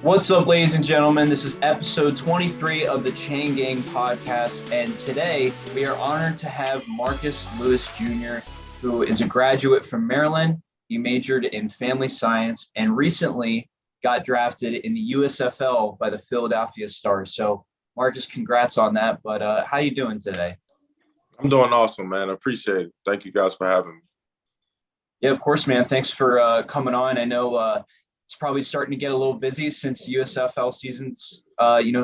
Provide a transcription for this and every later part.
What's up, ladies and gentlemen? This is episode 23 of the Chaingang podcast, and today we are honored to have Marcus Lewis Jr., who is a graduate from Maryland. He majored in family science and recently got drafted in the USFL by the Philadelphia Stars. So, Marcus, congrats on that. But how you doing today? I'm doing awesome, man. I appreciate it. Thank you guys for having me. Yeah, of course, man. Thanks for coming on. I know it's probably starting to get a little busy since USFL season's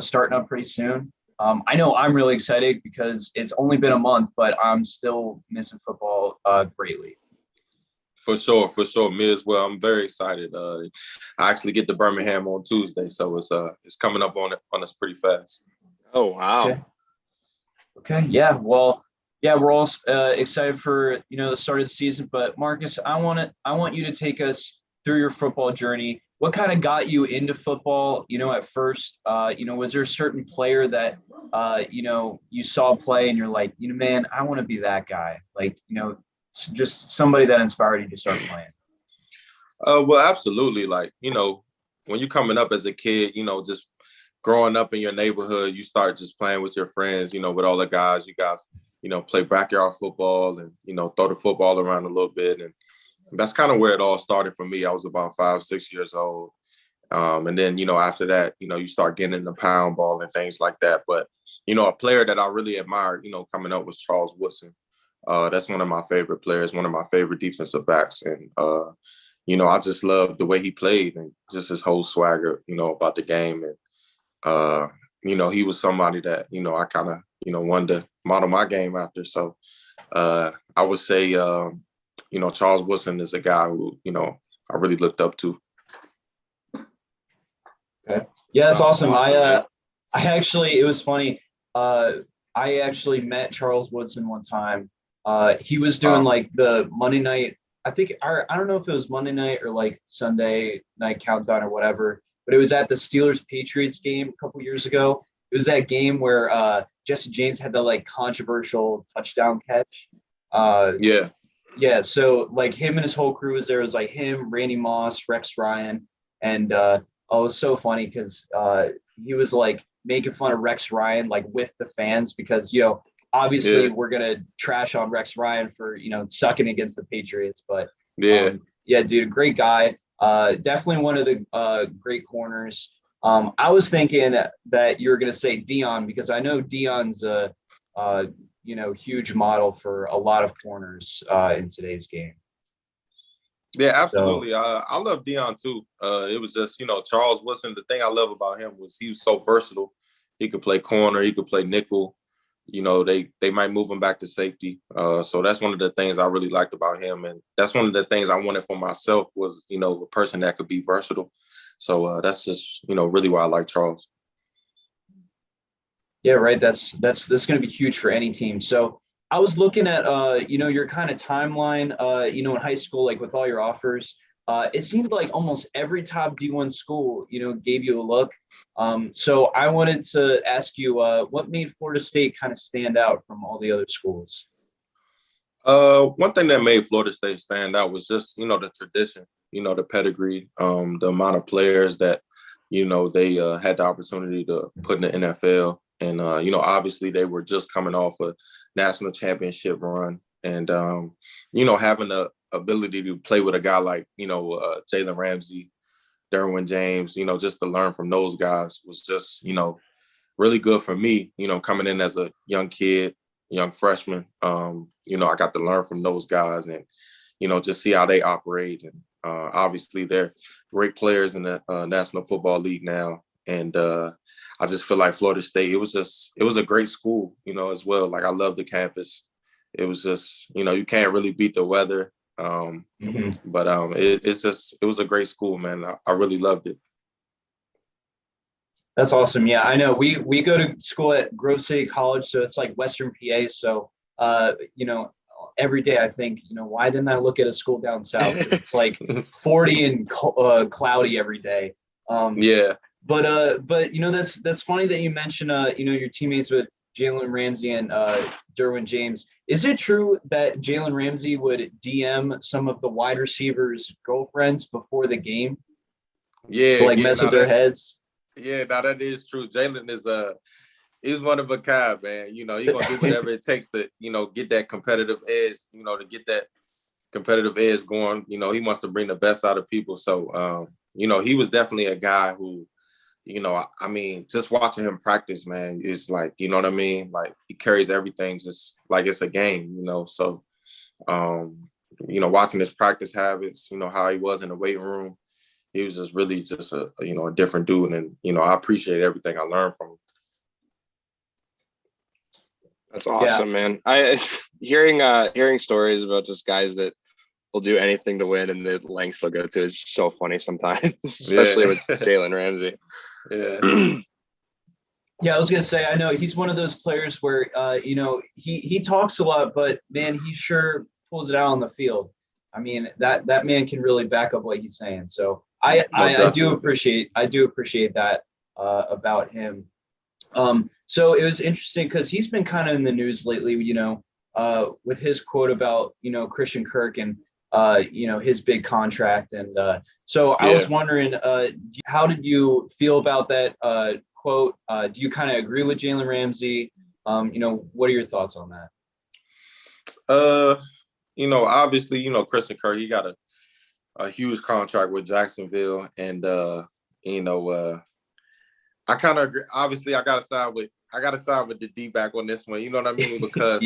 starting up pretty soon. I know I'm really excited because it's only been a month, but I'm still missing football greatly. For sure, for sure. Me as well. I'm very excited. I actually get to Birmingham on Tuesday, so it's coming up on us pretty fast. Oh wow! Okay. Yeah. Well, yeah, we're all excited for the start of the season. But Marcus, I want you to take us through your football journey. What kind of got you into football? At first, was there a certain player that you saw play and you're like, man, I want to be that guy. Like, just somebody that inspired you to start playing. Well, absolutely. Like, when you're coming up as a kid, just growing up in your neighborhood, you start just playing with your friends, with all the guys. You guys, play backyard football and, throw the football around a little bit. And that's kind of where it all started for me. I was about 5, 6 years old. And then, after that, you start getting in the pound ball and things like that. But, a player that I really admired, coming up was Charles Woodson. That's one of my favorite players, one of my favorite defensive backs. And, I just loved the way he played and just his whole swagger, about the game. And, he was somebody that, I kind of, wanted to model my game after. So I would say, Charles Woodson is a guy who, I really looked up to. Okay. Yeah, that's awesome. I actually, it was funny. I actually met Charles Woodson one time. He was doing like the Monday night, I don't know if it was Monday night or like Sunday night countdown or whatever, but it was at the Steelers-Patriots game a couple years ago. It was that game where Jesse James had the like controversial touchdown catch. Yeah. Yeah, so like him and his whole crew was there. It was like him, Randy Moss, Rex Ryan, and it was so funny because he was like making fun of Rex Ryan like with the fans because obviously we're gonna trash on Rex Ryan for sucking against the Patriots, but yeah, dude, great guy. Definitely one of the great corners. I was thinking that you were gonna say Dion because I know Dion's a huge model for a lot of corners in today's game. Yeah, absolutely. So, I love Dion too. It was just, Charles Woodson. The thing I love about him was he was so versatile. He could play corner. He could play nickel. They might move him back to safety. So that's one of the things I really liked about him. And that's one of the things I wanted for myself was, a person that could be versatile. So that's just, really why I like Charles. Yeah, right. That's going to be huge for any team. So I was looking at, your kind of timeline, in high school, like with all your offers. It seemed like almost every top D1 school, gave you a look. So I wanted to ask you, what made Florida State kind of stand out from all the other schools? One thing that made Florida State stand out was just, the tradition, the pedigree, the amount of players that, they had the opportunity to put in the NFL. And, obviously they were just coming off a national championship run and, having the ability to play with a guy like, Jalen Ramsey, Derwin James, just to learn from those guys was just, really good for me, coming in as a young kid, young freshman. I got to learn from those guys and, just see how they operate. And obviously they're great players in the National Football League now. And, I just feel like Florida State, it was a great school, as well. Like I love the campus. It was just, you can't really beat the weather. But it was a great school, man. I really loved it. That's awesome. Yeah, I know. We go to school at Grove City College, so it's like Western PA. So, every day I think, why didn't I look at a school down south? It's like 40 and cloudy every day. Yeah. But that's funny that you mentioned your teammates with Jalen Ramsey and Derwin James. Is it true that Jalen Ramsey would DM some of the wide receivers' girlfriends before the game? to Yeah, like yeah. mess with their heads. Now that is true. Jalen is he's one of a kind, man. You know, he's gonna do whatever it takes to, get that competitive edge, to get that competitive edge going. You know, he wants to bring the best out of people. So he was definitely a guy who, I mean, just watching him practice, man, is like, you know what I mean? Like he carries everything just like it's a game. So watching his practice habits, how he was in the weight room, he was just really just a different dude. And, I appreciate everything I learned from him. That's awesome, man. I hearing stories about just guys that will do anything to win and the lengths they'll go to is so funny sometimes, especially with Jalen Ramsey. Yeah. Yeah, I was gonna say, I know he's one of those players where he talks a lot, but man, he sure pulls it out on the field. I mean, that man can really back up what he's saying. So I do appreciate that about him. So it was interesting because he's been kind of in the news lately, with his quote about, Christian Kirk and, his big contract. And so I was wondering, how did you feel about that quote? Do you kind of agree with Jalen Ramsey? What are your thoughts on that? Obviously, Christian Kirk, he got a huge contract with Jacksonville. And, I kind of agree. Obviously, I gotta side with the D-back on this one. You know what I mean? Because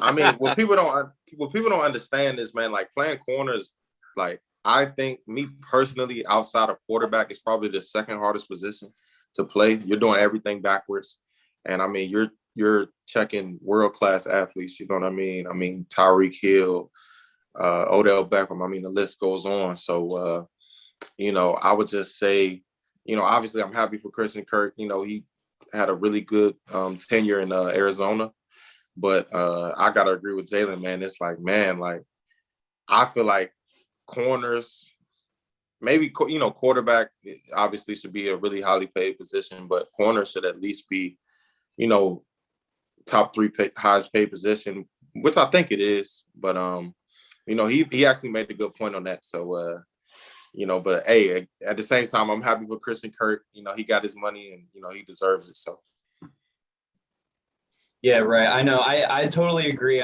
I mean, what people don't understand is, man, like playing corners, like I think me personally, outside of quarterback, is probably the second hardest position to play. You're doing everything backwards, and I mean, you're checking world-class athletes. You know what I mean? I mean, Tyreek Hill, Odell Beckham. I mean, the list goes on. So, I would just say, obviously I'm happy for Christian Kirk. He had a really good tenure in Arizona, but I got to agree with Jalen, man. It's like, man, like I feel like corners, maybe, quarterback obviously should be a really highly paid position, but corner should at least be, top three highest paid position, which I think it is. But, he actually made a good point on that. So, but hey, at the same time, I'm happy for Christian Kirk. He got his money and, he deserves it. So. Yeah, right. I know. I totally agree.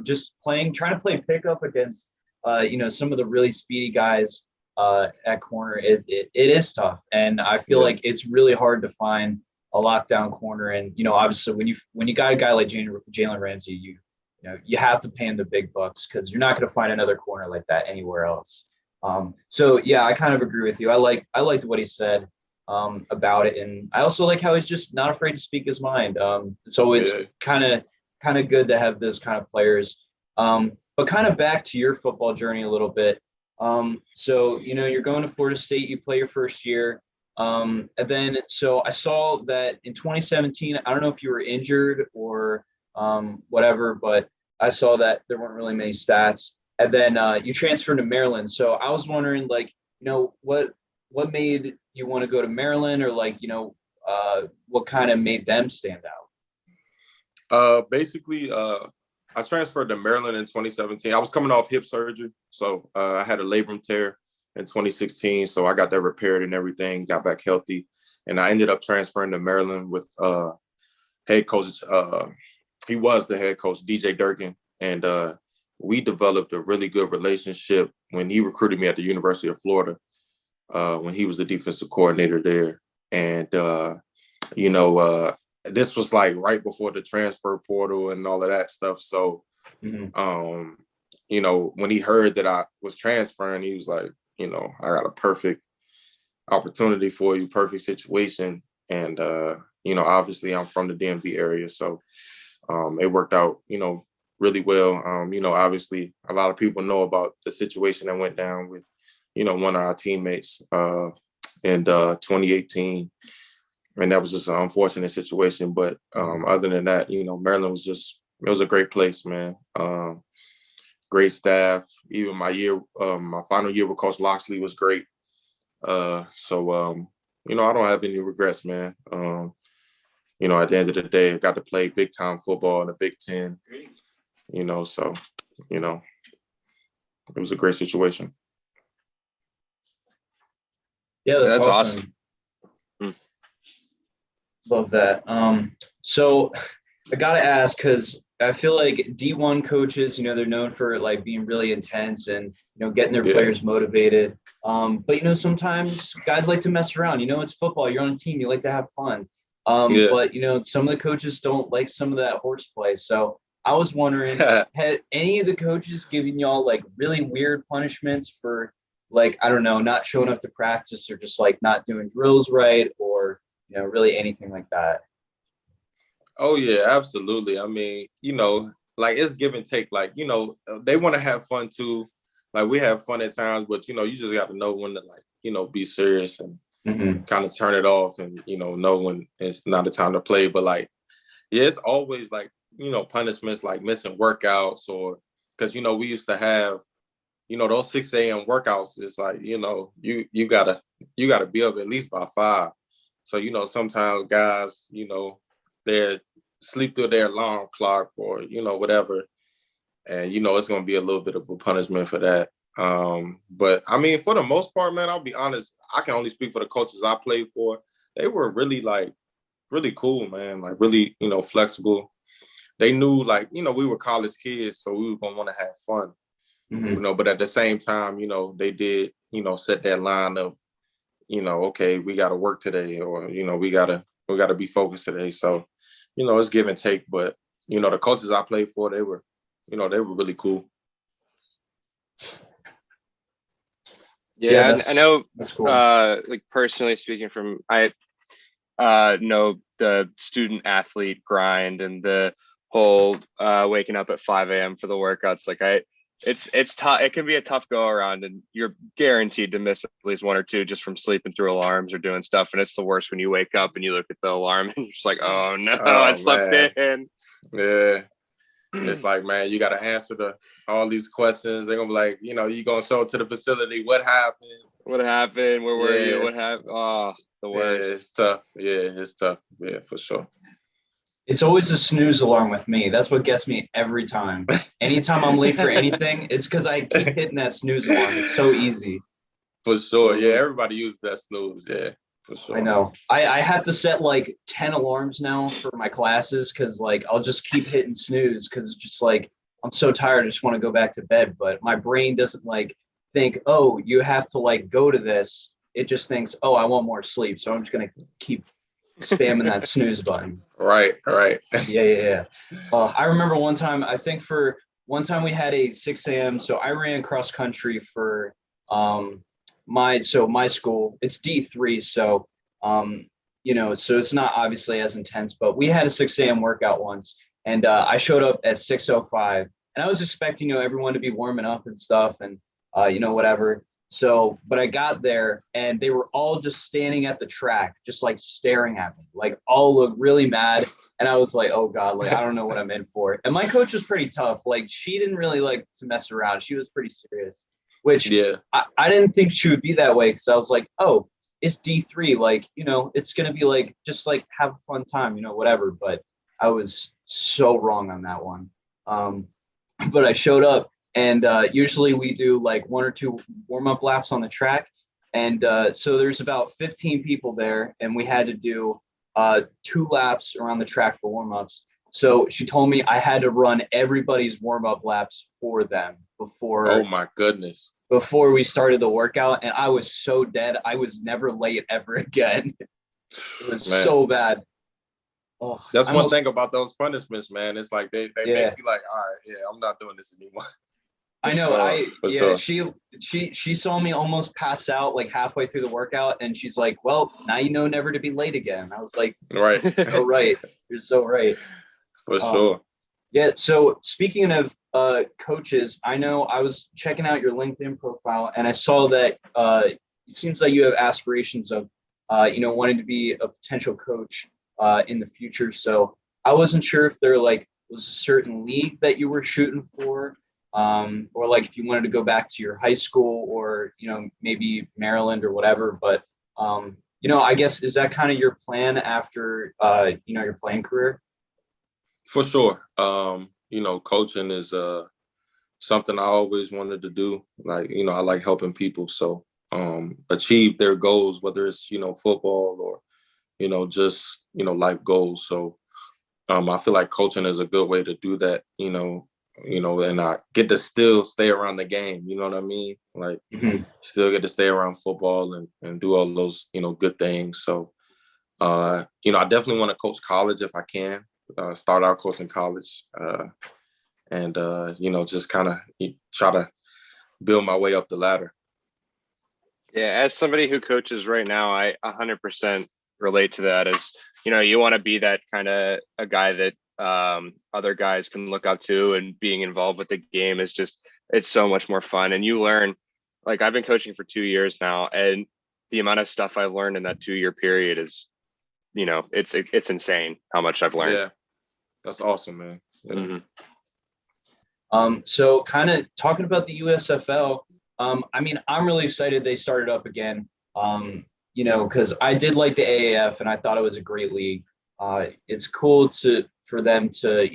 Just trying to play pickup against, some of the really speedy guys at corner, it is tough. And I feel like it's really hard to find a lockdown corner. And, obviously when you got a guy like Jalen Ramsey, you have to pay him the big bucks because you're not going to find another corner like that anywhere else. So yeah, I kind of agree with you. I liked what he said about it, and I also like how he's just not afraid to speak his mind. It's always kind of good to have those kind of players. But kind of back to your football journey a little bit. So you're going to Florida State. You play your first year, and then so I saw that in 2017. I don't know if you were injured or whatever, but I saw that there weren't really many stats. And then you transferred to Maryland. So I was wondering, like, what made you want to go to Maryland, or like, what kind of made them stand out? Basically, I transferred to Maryland in 2017. I was coming off hip surgery, so I had a labrum tear in 2016. So I got that repaired and everything, got back healthy, and I ended up transferring to Maryland with head coach. He was the head coach, DJ Durkin, and we developed a really good relationship when he recruited me at the University of Florida, when he was the defensive coordinator there. And, this was like right before the transfer portal and all of that stuff. So, when he heard that I was transferring, he was like, I got a perfect opportunity for you, perfect situation. And, obviously I'm from the DMV area. So it worked out, really well. Obviously a lot of people know about the situation that went down with, one of our teammates in 2018. And that was just an unfortunate situation. But other than that, Maryland it was a great place, man. Great staff. Even my final year with Coach Loxley was great. So I don't have any regrets, man. At the end of the day, I got to play big time football in the Big Ten, so, it was a great situation. Yeah, that's That's awesome. awesome. Love that. So I gotta ask because I feel like D1 coaches, they're known for like being really intense and getting their Yeah. players motivated. But sometimes guys like to mess around. It's football. You're on a team. You like to have fun. Yeah. But some of the coaches don't like some of that horseplay. So I was wondering, had any of the coaches given y'all like really weird punishments for like, I don't know, not showing up to practice or just like not doing drills right or really anything like that? Oh yeah, absolutely. I mean, like it's give and take. Like, they want to have fun too. Like we have fun at times, but you just got to know when to like, be serious and kind of turn it off and know when it's not a time to play. But like, yeah, it's always like, punishments like missing workouts or because we used to have, those 6 a.m. workouts is like, you gotta be up at least by 5. So, sometimes guys, they sleep through their alarm clock or, whatever. And, it's gonna be a little bit of a punishment for that. But I mean, for the most part, man, I'll be honest, I can only speak for the coaches I played for. They were really like really cool, man, like really, flexible. They knew like, we were college kids, so we were gonna want to have fun. But at the same time, they did, set that line of, okay, we got to work today, or we gotta be focused today. So, it's give and take. But the coaches I played for, they were really cool. Yeah, I know. That's cool. Like personally speaking, I know the student athlete grind and the whole waking up at 5 a.m. for the workouts. Like it's tough. It can be a tough go around, and you're guaranteed to miss at least 1 or 2 just from sleeping through alarms or doing stuff. And it's the worst when you wake up and you look at the alarm and you're just like, oh no, I slept in. Yeah. It's like, man, you got to answer all these questions. They're gonna be like, you gonna show up to the facility. What happened? What happened? Where were you? What happened? Oh, the worst. Yeah, it's tough. Yeah, it's tough. Yeah, for sure. It's always a snooze alarm with me. That's what gets me every time. Anytime I'm late for anything, it's because I keep hitting that snooze alarm. It's so easy. For sure. Yeah, everybody uses that snooze. Yeah, for sure. I know. I have to set like 10 alarms now for my classes because like I'll just keep hitting snooze because it's just like I'm so tired. I just want to go back to bed. But my brain doesn't like think, oh, you have to like go to this. It just thinks, oh, I want more sleep. So I'm just going to keep spamming that snooze button. Right. Yeah. I remember one time, I think for one time we had a 6 a.m. So I ran cross country for my school. It's D3. So, so it's not obviously as intense, but we had a 6 a.m. workout once and I showed up at 6:05 and I was expecting, everyone to be warming up and stuff and, whatever. So, but I got there and they were all just standing at the track, just like staring at me, like all looked really mad. And I was like, oh God, like, I don't know what I'm in for. And my coach was pretty tough. Like she didn't really like to mess around. She was pretty serious, which Yeah. I didn't think she would be that way. Cause I was like, oh, it's D3. Like, it's going to be like, just like have a fun time, whatever. But I was so wrong on that one. But I showed up. And usually we do like 1 or 2 warm-up laps on the track. And so there's about 15 people there, and we had to do 2 laps around the track for warm-ups. So she told me I had to run everybody's warm-up laps for them before. Oh my goodness. Before we started the workout, and I was so dead. I was never late ever again. It was so bad. Oh, that's one thing about those punishments, man. It's like they make you like, all right, yeah, I'm not doing this anymore. I know. Sure. She saw me almost pass out like halfway through the workout, and she's like, "Well, now you know never to be late again." I was like, "Right, oh, right, you're so right." For sure. Yeah. So speaking of coaches, I know I was checking out your LinkedIn profile, and I saw that it seems like you have aspirations of, wanting to be a potential coach in the future. So I wasn't sure if there like was a certain league that you were shooting for. Or like if you wanted to go back to your high school or, maybe Maryland or whatever, but, I guess, is that kind of your plan after, your playing career? For sure. Coaching is, something I always wanted to do. Like, I like helping people. So, achieve their goals, whether it's, football or, just, life goals. So I feel like coaching is a good way to do that, and I get to still stay around the game. You know what I mean? Like, still get to stay around football and do all those, good things. So, I definitely want to coach college if I can, start out coaching college, and just kind of try to build my way up the ladder. Yeah, as somebody who coaches right now, I 100% relate to that. As you want to be that kind of a guy that other guys can look up to, and being involved with the game is it's so much more fun. And you learn, like, I've been coaching for 2 years now, and the amount of stuff I've learned in that 2-year period is, it's insane how much I've learned. Yeah, that's awesome, man. Yeah. Mm-hmm. So kind of talking about the USFL, I'm really excited they started up again. Because I did like the AAF and I thought it was a great league. It's cool for them to,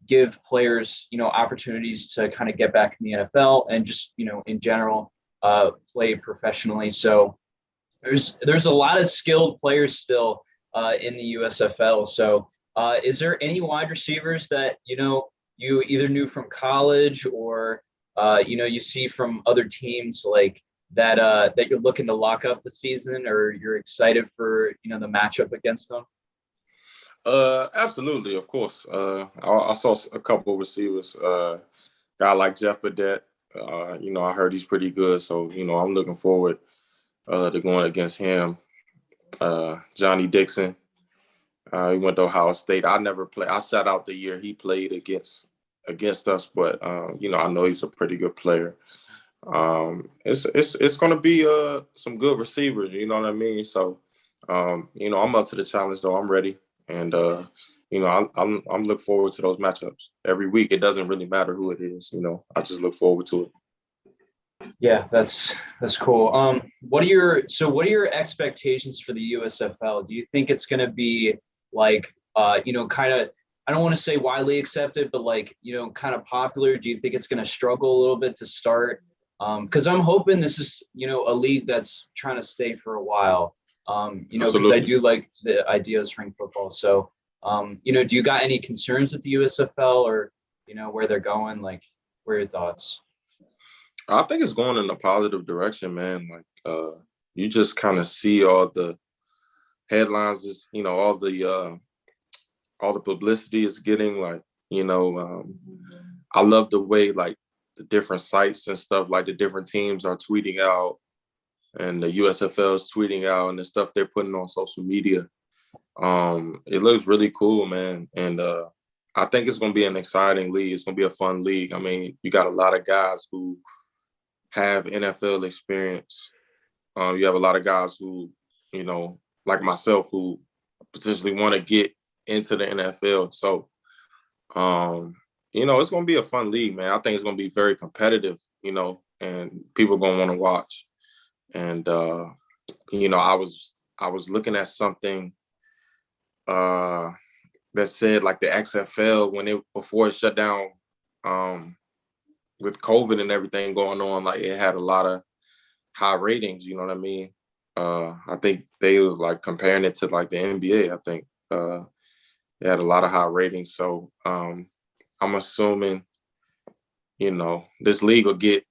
give players, opportunities to kind of get back in the NFL and just, in general, play professionally. So there's a lot of skilled players still in the USFL. So is there any wide receivers that, you either knew from college or, you see from other teams like that you're looking to lock up the season, or you're excited for, the matchup against them? Absolutely, of course. I saw a couple of receivers. Guy like Jeff Badet, I heard he's pretty good. So, I'm looking forward to going against him. Johnny Dixon, he went to Ohio State. I never played. I sat out the year he played against us, but I know he's a pretty good player. It's going to be some good receivers. You know what I mean? So, I'm up to the challenge though. I'm ready, and I'm looking forward to those matchups every week. It doesn't really matter who it is. I just look forward to it. Yeah, that's cool. What are your expectations for the USFL? Do you think it's going to be like, kind of, I don't want to say widely accepted, but like, kind of popular? Do you think it's going to struggle a little bit to start? Because I'm hoping this is, a league that's trying to stay for a while. Because I do like the idea of spring football. So, do you got any concerns with the USFL, or, where they're going? Like, what are your thoughts? I think it's going in a positive direction, man. Like, you just kind of see all the headlines, is, all the publicity is getting. Like, I love the way, like, the different sites and stuff, like the different teams are tweeting out, and the USFL is tweeting out, and the stuff they're putting on social media. It looks really cool, man. And I think it's going to be an exciting league. It's going to be a fun league. I mean, you got a lot of guys who have NFL experience. You have a lot of guys who, like myself, who potentially want to get into the NFL. So, it's going to be a fun league, man. I think it's going to be very competitive, and people are going to want to watch. And, I was looking at something that said, like, the XFL, before it shut down, with COVID and everything going on, like, it had a lot of high ratings, you know what I mean? I think they were, like, comparing it to, like, the NBA. I think they had a lot of high ratings. So I'm assuming, this league will get,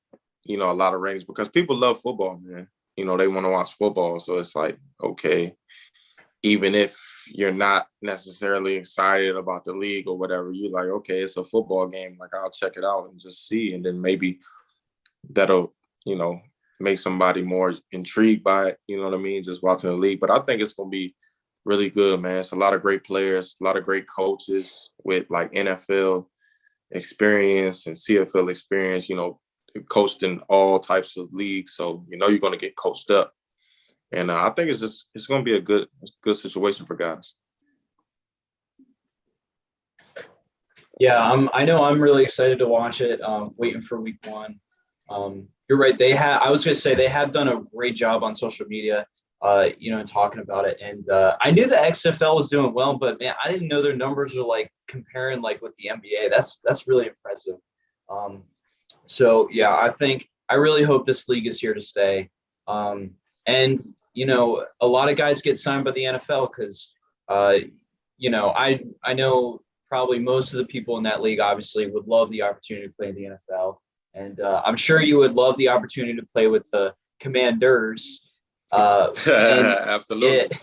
a lot of ratings, because people love football, man. They want to watch football. So it's like, okay, even if you're not necessarily excited about the league or whatever, you're like, okay, it's a football game. Like, I'll check it out and just see. And then maybe that'll, make somebody more intrigued by it. You know what I mean? Just watching the league. But I think it's going to be really good, man. It's a lot of great players, a lot of great coaches with, like, NFL experience and CFL experience, coached in all types of leagues. So, you're going to get coached up. And I think it's going to be a good situation for guys. Yeah, I know I'm really excited to watch it. Waiting for week 1. You're right. I was going to say they have done a great job on social media, talking about it. And I knew the XFL was doing well, but man, I didn't know their numbers were like comparing like with the NBA. That's really impressive. So yeah, I really hope this league is here to stay. And, a lot of guys get signed by the NFL because, I know probably most of the people in that league obviously would love the opportunity to play in the NFL. And I'm sure you would love the opportunity to play with the Commandurrs. And yeah, Absolutely.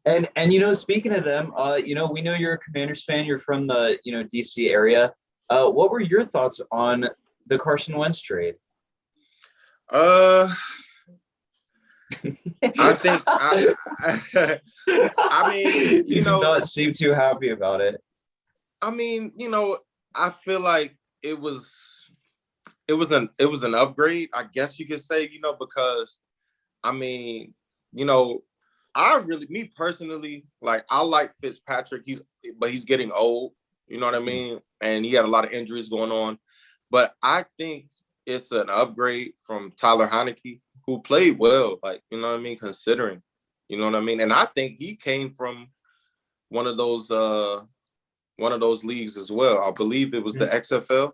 and speaking of them, we know you're a Commanders fan. You're from the DC area. What were your thoughts on the Carson Wentz trade? Uh, I think I mean, You do not seem too happy about it. I mean, I feel like it was an upgrade, I guess you could say, because I mean, me personally, like I like Fitzpatrick. He's getting old, you know what I mean? And he had a lot of injuries going on. But I think it's an upgrade from Tyler Heineke, who played well, like, you know what I mean, considering, you know what I mean? And I think he came from one of those leagues as well. I believe it was the XFL.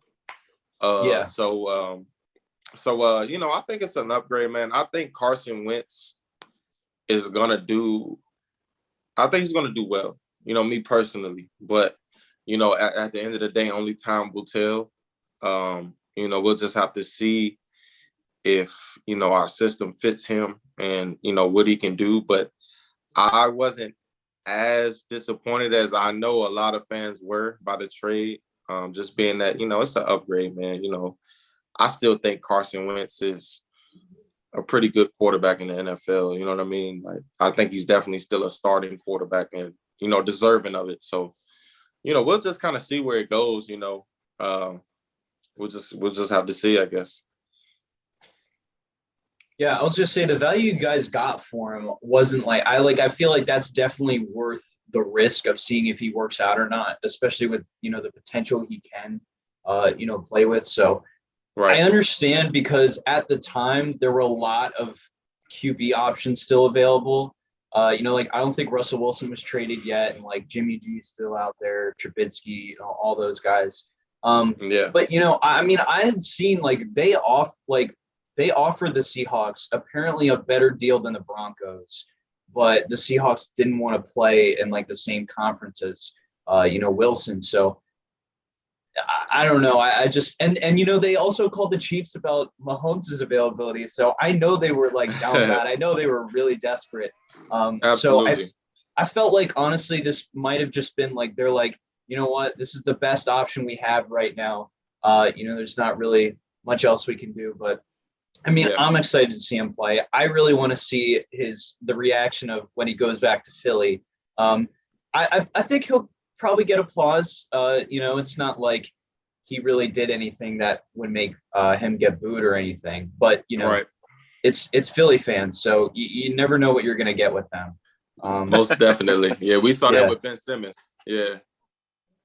Yeah. I think it's an upgrade, man. I think Carson Wentz is gonna do. I think he's gonna do well. Me personally, but at the end of the day, only time will tell. We'll just have to see if our system fits him and what he can do. But I wasn't as disappointed as I know a lot of fans were by the trade. Just being that it's an upgrade, man. I still think Carson Wentz is a pretty good quarterback in the NFL. You know what I mean? Like, I think he's definitely still a starting quarterback and, deserving of it. So, we'll just kind of see where it goes, we'll just have to see, I guess. Yeah, I was just saying the value you guys got for him wasn't I feel like that's definitely worth the risk of seeing if he works out or not, especially with, the potential he can, play with. So, right. I understand because at the time there were a lot of QB options still available. I don't think Russell Wilson was traded yet, and like Jimmy G's still out there, Trubisky, all those guys. Yeah. But I had seen they offered the Seahawks apparently a better deal than the Broncos, but the Seahawks didn't want to play in the same conference as Wilson. So I don't know. I just and they also called the Chiefs about Mahomes' availability. So I know they were down bad. I know they were really desperate. Absolutely. So I felt like honestly this might have just been they're you know what, this is the best option we have right now. There's not really much else we can do. But I mean, I'm excited to see him play. I really want to see the reaction of when he goes back to Philly. I think he'll probably get applause. It's not like he really did anything that would make him get booed or anything. But right. It's Philly fans, so you never know what you're gonna get with them. Most definitely. Yeah, we saw that with Ben Simmons. Yeah.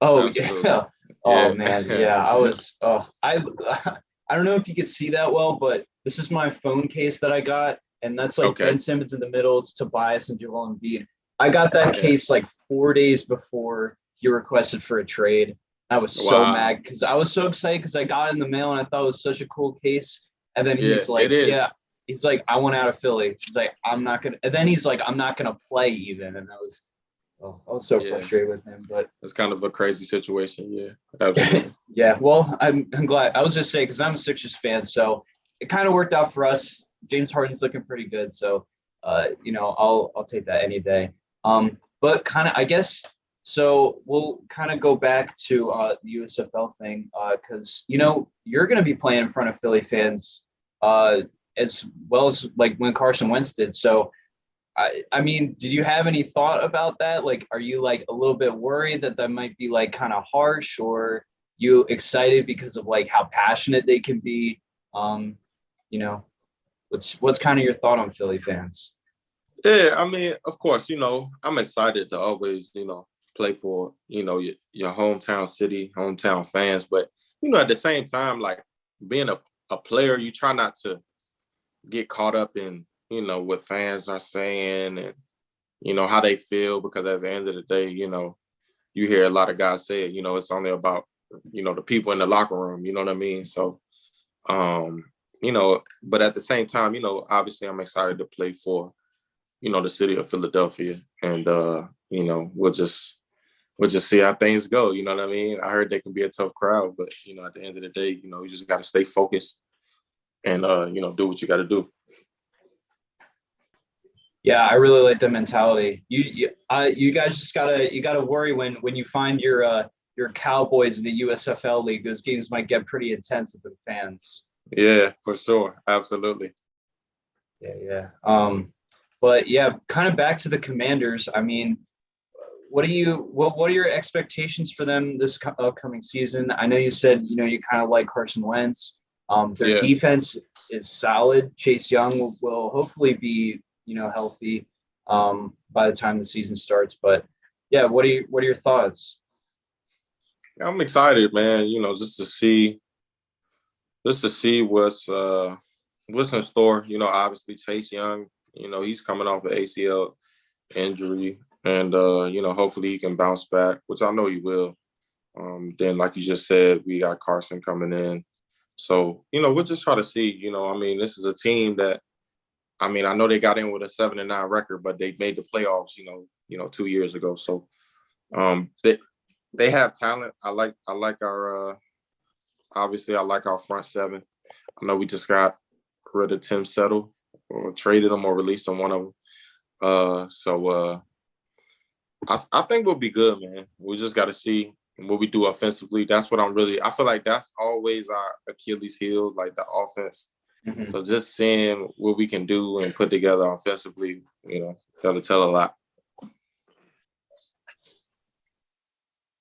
Oh, absolutely. yeah. Oh man, yeah. I was. Oh, I don't know if you could see that well, but this is my phone case that I got, and that's Ben Simmons in the middle. It's Tobias and Joel Embiid. I got that case 4 days before he requested for a trade. I was so mad because I was so excited because I got it in the mail and I thought it was such a cool case. And then he's he's like, I want out of Philly. He's like, I'm not gonna. And then he's like, I'm not gonna play even. And I was so frustrated with him. But it's kind of a crazy situation. Yeah, absolutely. Yeah. Well, I'm glad. I was just saying because I'm a Sixers fan, so it kind of worked out for us. James Harden's looking pretty good, so I'll take that any day. But kind of, I guess. So we'll kind of go back to the USFL thing because you're going to be playing in front of Philly fans as well as when Carson Wentz did. So I mean, did you have any thought about that? Are you a little bit worried that might be kind of harsh, or you excited because of how passionate they can be? What's kind of your thought on Philly fans? Yeah, I mean, of course, I'm excited to always, play for, your hometown city, hometown fans. But, at the same time, being a player, you try not to get caught up in, what fans are saying and, how they feel, because at the end of the day, you hear a lot of guys say it's only about, the people in the locker room, you know what I mean? So, but at the same time, obviously I'm excited to play for, the city of Philadelphia. And, we'll just see how things go. You know what I mean? I heard they can be a tough crowd, but, at the end of the day, you just got to stay focused and, do what you got to do. Yeah, I really like that mentality. You guys just gotta worry when you find your Cowboys in the USFL league. Those games might get pretty intense with the fans. Yeah, for sure, absolutely. Yeah. But yeah, kind of back to the Commanders. I mean, what are your expectations for them this upcoming season? I know you said you kind of like Carson Wentz. Their defense is solid. Chase Young will hopefully be healthy by the time the season starts. But yeah, what are your thoughts? I'm excited, man. Just to see what's in store. Obviously Chase Young. He's coming off an ACL injury, and hopefully he can bounce back, which I know he will. Then, like you just said, we got Carson coming in, so we'll just try to see. This is a team that. I know they got in with a 7-9 record, but they made the playoffs, 2 years ago. So they have talent. I like our obviously I like our front seven. I know we just got rid of Tim Settle or traded him or released him, one of them. I think we'll be good, man. We just got to see what we do offensively. That's what I feel like that's always our Achilles heel, like the offense. Mm-hmm. So just seeing what we can do and put together offensively, that'll tell a lot.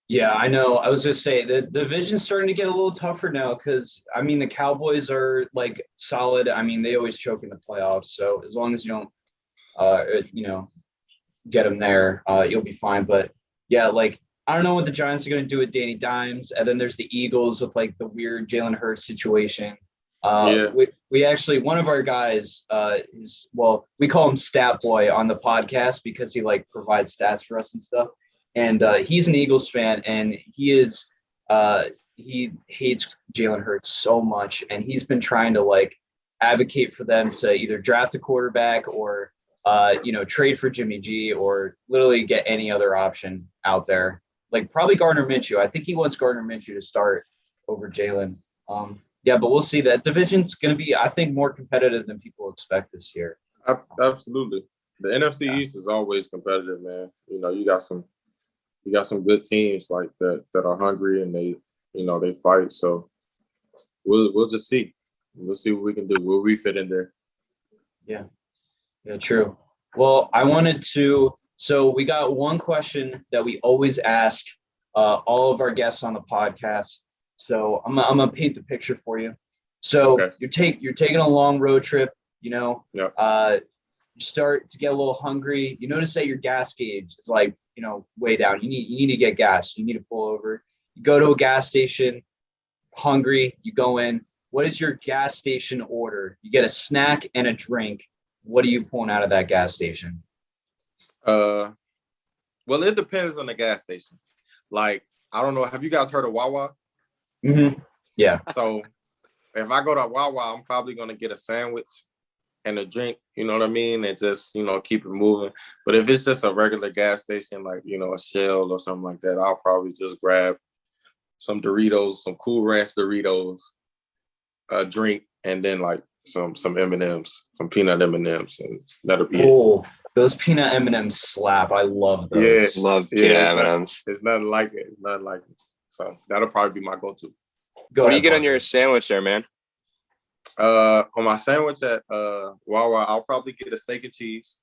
Yeah, I know. I was just saying the division's starting to get a little tougher now because, the Cowboys are, like, solid. They always choke in the playoffs. So as long as you don't, get them there, you'll be fine. But, yeah, like, I don't know what the Giants are going to do with Danny Dimes. And then there's the Eagles with, like, the weird Jalen Hurts situation. We actually, one of our guys we call him Stat Boy on the podcast because he provides stats for us and stuff. And he's an Eagles fan, and he hates Jalen Hurts so much. And he's been trying to advocate for them to either draft a quarterback or, trade for Jimmy G or literally get any other option out there. Probably Gardner Minshew. I think he wants Gardner Minshew to start over Jalen. Yeah, but we'll see. That division's going to be, I think, more competitive than people expect this year. Absolutely. The NFC East is always competitive, man. You got some good teams like that are hungry and they fight. So we'll just see. We'll see what we can do. Will we fit in there? Yeah, true. Well, so we got one question that we always ask all of our guests on the podcast. So I'm gonna paint the picture for you. So you're taking a long road trip, you start to get a little hungry. You notice that your gas gauge is way down. You need to get gas. You need to pull over. You go to a gas station, hungry, you go in. What is your gas station order? You get a snack and a drink. What are you pulling out of that gas station? Well, it depends on the gas station. I don't know. Have you guys heard of Wawa? Mm-hmm. Yeah. So if I go to Wawa, I'm probably going to get a sandwich and a drink, you know what I mean? And just, keep it moving. But if it's just a regular gas station, a Shell or something like that, I'll probably just grab some Doritos, some Cool Ranch Doritos, a drink, and then some M&Ms, some peanut M&Ms, and that'll be it. Those peanut M&Ms slap. I love those. Yeah, love peanut M&Ms. It's nothing like it. So that'll probably be my go-to. What do you get on your sandwich there, man? On my sandwich at Wawa, I'll probably get a steak and cheese.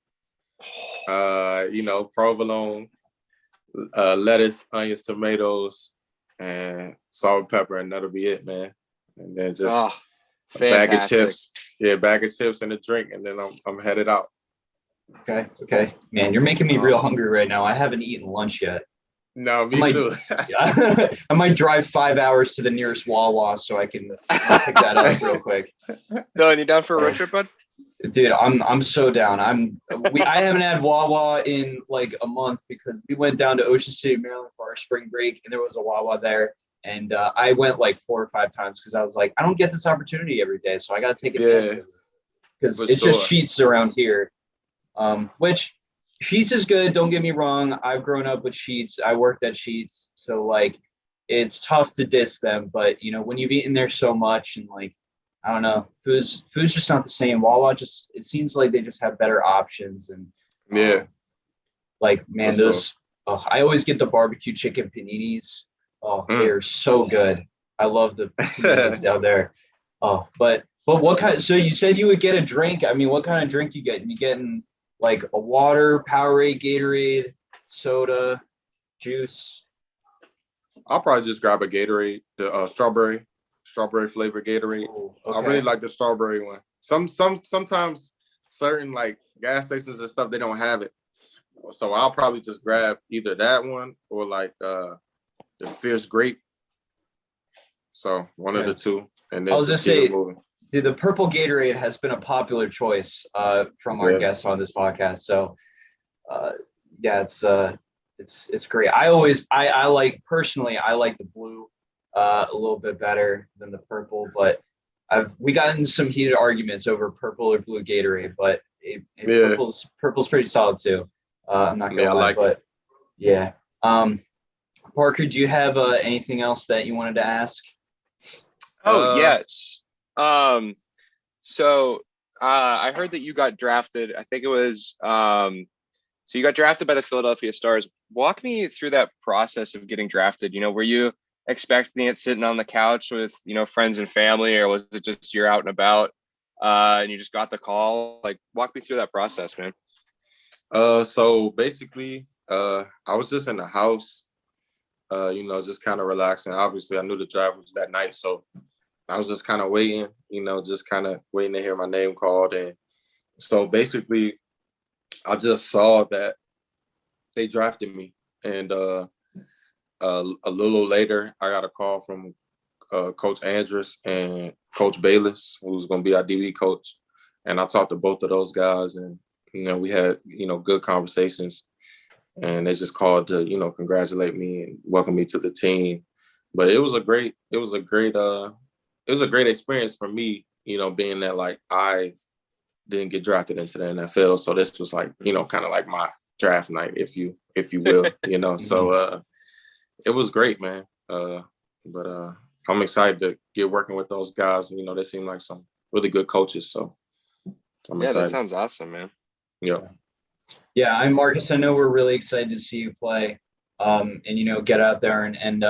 Provolone, lettuce, onions, tomatoes, and salt and pepper, and that'll be it, man. And then just a bag of chips. Yeah, bag of chips and a drink, and then I'm headed out. Okay. Man, you're making me real hungry right now. I haven't eaten lunch yet. No, me too. I might drive 5 hours to the nearest Wawa so I can pick that up real quick. Dylan, you down for a road trip, bud? Dude, I'm so down. I haven't had Wawa in a month because we went down to Ocean City, Maryland for our spring break, and there was a Wawa there. And I went like 4 or 5 times because I was like, I don't get this opportunity every day, so I got to take advantage of it. Because it's just Sheetz around here, which Sheetz is good. Don't get me wrong. I've grown up with Sheetz. I worked at Sheetz, so like it's tough to diss them. But you know, when you've eaten there so much and like I don't know, food's just not the same. Wawa just it seems like they just have better options and like man, those I always get the barbecue chicken paninis. Oh, they're so good. I love the paninis down there. Oh, but what kind? So you said you would get a drink. I mean, what kind of drink you getting? You getting like a water, Powerade, Gatorade, soda, juice? I'll probably just grab a Gatorade, the strawberry flavored Gatorade. Ooh, okay. I really like the strawberry one. Sometimes certain like gas stations and stuff they don't have it, so I'll probably just grab either that one or like the Fierce Grape. So one of the two, and then I was just say, dude, the purple Gatorade has been a popular choice from our guests on this podcast. So yeah, it's great. I like personally, I like the blue a little bit better than the purple, but we got in some heated arguments over purple or blue Gatorade, but purple's pretty solid too. I'm not gonna lie, but yeah. Parker, do you have anything else that you wanted to ask? Oh, yes. So I heard that you got drafted. I think it was so you got drafted by the Philadelphia Stars. Walk me through that process of getting drafted. You know, were you expecting it sitting on the couch with, you know, friends and family, or was it just you're out and about and you just got the call? Like, walk me through that process, man. So basically, I was just in the house, you know, just kind of relaxing. Obviously, I knew the draft was that night, so I was just kind of waiting, you know, just kind of waiting to hear my name called. And so basically, I just saw that they drafted me. And a little later, I got a call from Coach Andrus and Coach Bayless, who's going to be our DB coach. And I talked to both of those guys, and, you know, we had, you know, good conversations. And they just called to, you know, congratulate me and welcome me to the team. But it was a great experience for me, you know, being that like I didn't get drafted into the NFL. So this was like, you know, kind of like my draft night, if you will, you know. So it was great, man. But I'm excited to get working with those guys. You know, they seem like some really good coaches. So I'm excited. That sounds awesome, man. Yeah. Yeah, I'm Marcus. I know we're really excited to see you play, and you know, get out there and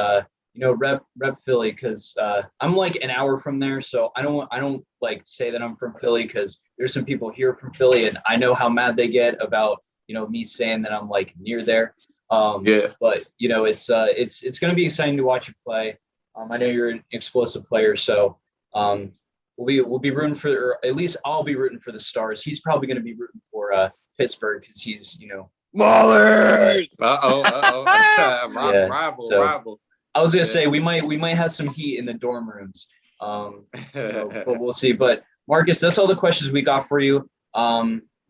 you know, rep Philly, because I'm like an hour from there, so I don't like say that I'm from Philly because there's some people here from Philly, and I know how mad they get about, you know, me saying that I'm like near there. But you know, it's going to be exciting to watch you play. I know you're an explosive player, so we'll be rooting for, or at least I'll be rooting for the Stars. He's probably going to be rooting for Pittsburgh because he's, you know, Maulers. Rival. I was gonna say we might have some heat in the dorm rooms, you know, but we'll see. But Marcus, that's all the questions we got for you.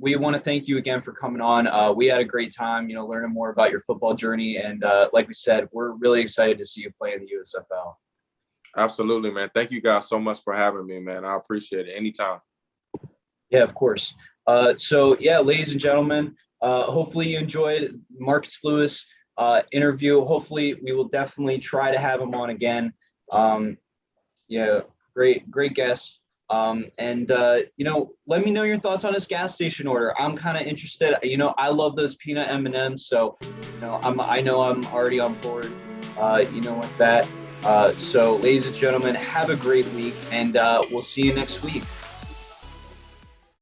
We want to thank you again for coming on. We had a great time, you know, learning more about your football journey, and like we said, we're really excited to see you play in the USFL. Absolutely, man. Thank you guys so much for having me, man. I appreciate it. Anytime. Yeah, of course. So yeah, ladies and gentlemen, hopefully you enjoyed Marcus Lewis interview. Hopefully we will definitely try to have him on again. Yeah, great guest. And you know, let me know your thoughts on his gas station order. I'm kind of interested. You know, I love those peanut M&Ms, so you know, I know I'm already on board. You know, with that. So ladies and gentlemen, have a great week, and we'll see you next week.